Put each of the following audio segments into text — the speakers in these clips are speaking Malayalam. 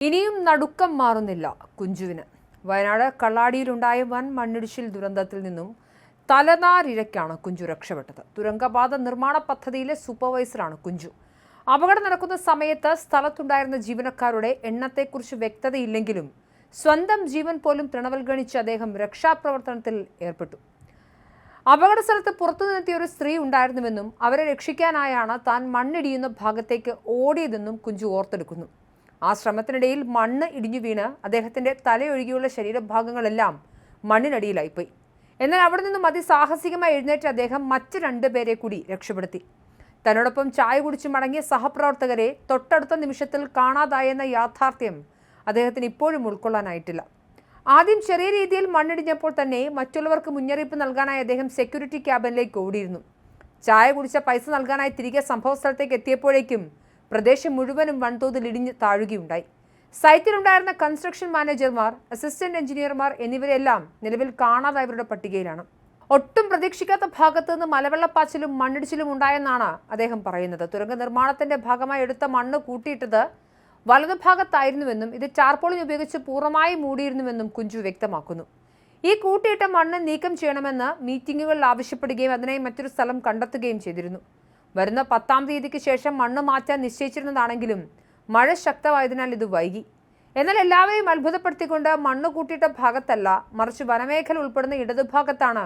ഇനിയും നടുക്കം മാറുന്നില്ല കുഞ്ചുവിന്. വയനാട് കള്ളാടിയിലുണ്ടായ വൻ മണ്ണിടിച്ചിൽ ദുരന്തത്തിൽ നിന്നും തലനാരിഴയ്ക്കാണ് കുഞ്ചു രക്ഷപ്പെട്ടത്. തുരങ്കപാത നിർമ്മാണ പദ്ധതിയിലെ സൂപ്പർവൈസറാണ് കുഞ്ചു. അപകടം നടക്കുന്ന സമയത്ത് സ്ഥലത്തുണ്ടായിരുന്ന ജീവനക്കാരുടെ എണ്ണത്തെക്കുറിച്ച് വ്യക്തതയില്ലെങ്കിലും സ്വന്തം ജീവൻ പോലും തൃണവൽഗണിച്ച് അദ്ദേഹം രക്ഷാപ്രവർത്തനത്തിൽ ഏർപ്പെട്ടു. അപകട സ്ഥലത്ത് പുറത്തുനിന്നെത്തിയ ഒരു സ്ത്രീ ഉണ്ടായിരുന്നുവെന്നും അവരെ രക്ഷിക്കാനായാണ് താൻ മണ്ണിടിയുന്ന ഭാഗത്തേക്ക് ഓടിയതെന്നും കുഞ്ചു ഓർത്തെടുക്കുന്നു. ആ ശ്രമത്തിനിടയിൽ മണ്ണ് ഇടിഞ്ഞു വീണ് അദ്ദേഹത്തിന്റെ തലയൊഴികെയുള്ള ശരീരഭാഗങ്ങളെല്ലാം മണ്ണിനടിയിലായിപ്പോയി. എന്നാൽ അവിടെ നിന്നും അതിസാഹസികമായി എഴുന്നേറ്റ അദ്ദേഹം മറ്റ് 2 പേരെ കൂടി രക്ഷപ്പെടുത്തി. തന്നോടൊപ്പം ചായ കുടിച്ച് മടങ്ങിയ സഹപ്രവർത്തകരെ തൊട്ടടുത്ത നിമിഷത്തിൽ കാണാതായെന്ന യാഥാർത്ഥ്യം അദ്ദേഹത്തിന് ഇപ്പോഴും ഉൾക്കൊള്ളാനായിട്ടില്ല. ആദ്യം ചെറിയ രീതിയിൽ മണ്ണിടിഞ്ഞപ്പോൾ തന്നെ മറ്റുള്ളവർക്ക് മുന്നറിയിപ്പ് നൽകാനായി അദ്ദേഹം സെക്യൂരിറ്റി ക്യാബിനിലേക്ക് ഓടിയിരുന്നു. ചായ കുടിച്ച പൈസ നൽകാനായി തിരികെ സംഭവ സ്ഥലത്തേക്ക് എത്തിയപ്പോഴേക്കും പ്രദേശം മുഴുവനും വൻതോതിൽ ഇടിഞ്ഞ് താഴുകയുണ്ടായി. സൈറ്റിലുണ്ടായിരുന്ന കൺസ്ട്രക്ഷൻ മാനേജർമാർ, അസിസ്റ്റന്റ് എഞ്ചിനീയർമാർ എന്നിവരെല്ലാം നിലവിൽ കാണാതായവരുടെ പട്ടികയിലാണ്. ഒട്ടും പ്രതീക്ഷിക്കാത്ത ഭാഗത്ത് നിന്ന് മലവെള്ളപ്പാച്ചിലും മണ്ണിടിച്ചിലും ഉണ്ടായെന്നാണ് അദ്ദേഹം പറയുന്നത്. തുരങ്ക നിർമ്മാണത്തിന്റെ ഭാഗമായി എടുത്ത മണ്ണ് കൂട്ടിയിട്ടത് വലതുഭാഗത്തായിരുന്നുവെന്നും ഇത് ടാർപോളിൻ ഉപയോഗിച്ച് പൂർണ്ണമായി മൂടിയിരുന്നുവെന്നും കുഞ്ചു വ്യക്തമാക്കുന്നു. ഈ കൂട്ടിയിട്ട മണ്ണ് നീക്കം ചെയ്യണമെന്ന് മീറ്റിംഗുകളിൽ ആവശ്യപ്പെടുകയും അതിനായി മറ്റൊരു സ്ഥലം കണ്ടെത്തുകയും ചെയ്തിരുന്നു. വരുന്ന 10-ാം തീയതിക്ക് ശേഷം മണ്ണ് മാറ്റാൻ നിശ്ചയിച്ചിരുന്നതാണെങ്കിലും മഴ ശക്തമായതിനാൽ ഇത് വൈകി. എന്നാൽ എല്ലാവരെയും അത്ഭുതപ്പെടുത്തിക്കൊണ്ട് മണ്ണ് കൂട്ടിയിട്ട ഭാഗത്തല്ല, മറിച്ച് വനമേഖല ഉൾപ്പെടുന്ന ഇടതുഭാഗത്താണ്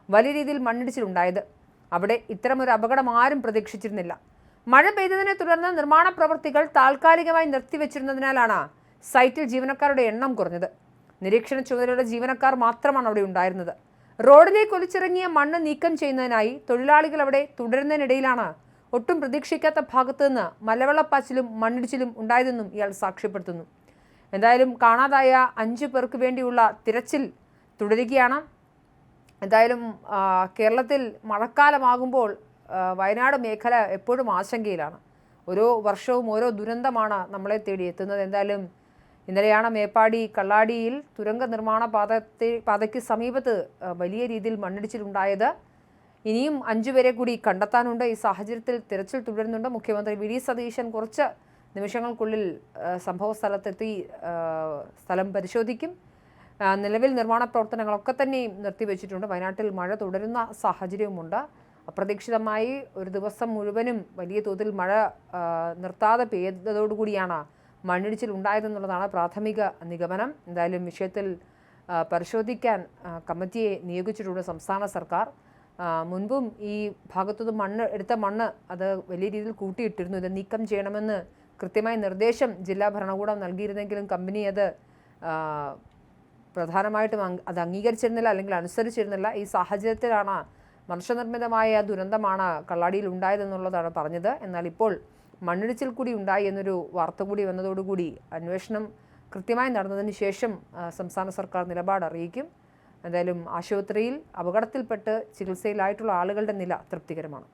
വലിയ രീതിയിൽ മണ്ണിടിച്ചിലുണ്ടായത്. അവിടെ ഇത്തരമൊരു അപകടം ആരും പ്രതീക്ഷിച്ചിരുന്നില്ല. മഴ പെയ്തതിനെ തുടർന്ന് നിർമ്മാണ പ്രവൃത്തികൾ താൽക്കാലികമായി നിർത്തിവെച്ചിരുന്നതിനാലാണ് സൈറ്റിൽ ജീവനക്കാരുടെ എണ്ണം കുറഞ്ഞത്. നിരീക്ഷണ ചുമതലയുടെ ജീവനക്കാർ മാത്രമാണ് അവിടെ ഉണ്ടായിരുന്നത്. റോഡിലേക്ക് ഒലിച്ചിറങ്ങിയ മണ്ണ് നീക്കം ചെയ്യുന്നതിനായി തൊഴിലാളികൾ അവിടെ തുടരുന്നതിനിടയിലാണ് ഒട്ടും പ്രതീക്ഷിക്കാത്ത ഭാഗത്ത് നിന്ന് മലവെള്ളപ്പാച്ചിലും മണ്ണിടിച്ചിലും ഉണ്ടായതെന്നും ഇയാൾ സാക്ഷ്യപ്പെടുത്തുന്നു. എന്തായാലും കാണാതായ 5 പേർക്ക് വേണ്ടിയുള്ള തിരച്ചിൽ തുടരുകയാണ്. എന്തായാലും കേരളത്തിൽ മഴക്കാലമാകുമ്പോൾ വയനാട് മേഖല എപ്പോഴും ആശങ്കയിലാണ്. ഓരോ വർഷവും ഓരോ ദുരന്തമാണ് നമ്മളെ തേടി എത്തുന്നത്. എന്തായാലും ഇന്നലെയാണ് മേപ്പാടി കള്ളാടിയിൽ തുരങ്ക നിർമ്മാണ പാതയ്ക്ക് സമീപത്ത് വലിയ രീതിയിൽ മണ്ണിടിച്ചിലുണ്ടായത്. ഇനിയും 5 പേരെ കൂടി കണ്ടെത്താനുണ്ട്. ഈ സാഹചര്യത്തിൽ തിരച്ചിൽ തുടരുന്നുണ്ട്. മുഖ്യമന്ത്രി വി ഡി സതീശൻ കുറച്ച് നിമിഷങ്ങൾക്കുള്ളിൽ സംഭവ സ്ഥലത്തെത്തി സ്ഥലം പരിശോധിക്കും. നിലവിൽ നിർമ്മാണ പ്രവർത്തനങ്ങളൊക്കെ തന്നെയും നിർത്തിവെച്ചിട്ടുണ്ട്. വയനാട്ടിൽ മഴ തുടരുന്ന സാഹചര്യവുമുണ്ട്. അപ്രതീക്ഷിതമായി ഒരു ദിവസം മുഴുവനും വലിയ തോതിൽ മഴ നിർത്താതെ പെയ്തതോടുകൂടിയാണ് മണ്ണിടിച്ചിൽ ഉണ്ടായതെന്നുള്ളതാണ് പ്രാഥമിക നിഗമനം. എന്തായാലും വിഷയത്തിൽ പരിശോധിക്കാൻ കമ്മിറ്റിയെ നിയോഗിച്ചിട്ടുണ്ട് സംസ്ഥാന സർക്കാർ. മുൻപും ഈ ഭാഗത്തുനിന്ന് എടുത്ത മണ്ണ് അത് വലിയ രീതിയിൽ കൂട്ടിയിട്ടിരുന്നു. ഇത് നീക്കം ചെയ്യണമെന്ന് കൃത്യമായ നിർദ്ദേശം ജില്ലാ ഭരണകൂടം നൽകിയിരുന്നെങ്കിലും കമ്പനി അത് പ്രധാനമായിട്ടും അത് അംഗീകരിച്ചിരുന്നില്ല, അല്ലെങ്കിൽ അനുസരിച്ചിരുന്നില്ല. ഈ സാഹചര്യത്തിലാണ് മനുഷ്യനിർമ്മിതമായ ദുരന്തമാണ് കള്ളാടിയിൽ ഉണ്ടായതെന്നുള്ളതാണ് പറഞ്ഞത്. എന്നാൽ ഇപ്പോൾ മണ്ണിടിച്ചിൽ കൂടി ഉണ്ടായി എന്നൊരു വാർത്ത കൂടി വന്നതോടുകൂടി അന്വേഷണം കൃത്യമായി നടന്നതിന് ശേഷം സംസ്ഥാന സർക്കാർ നിലപാട് അറിയിക്കും. എന്തായാലും ആശുപത്രിയിൽ അപകടത്തിൽപ്പെട്ട് ചികിത്സയിലായിട്ടുള്ള ആളുകളുടെ നില തൃപ്തികരമാണ്.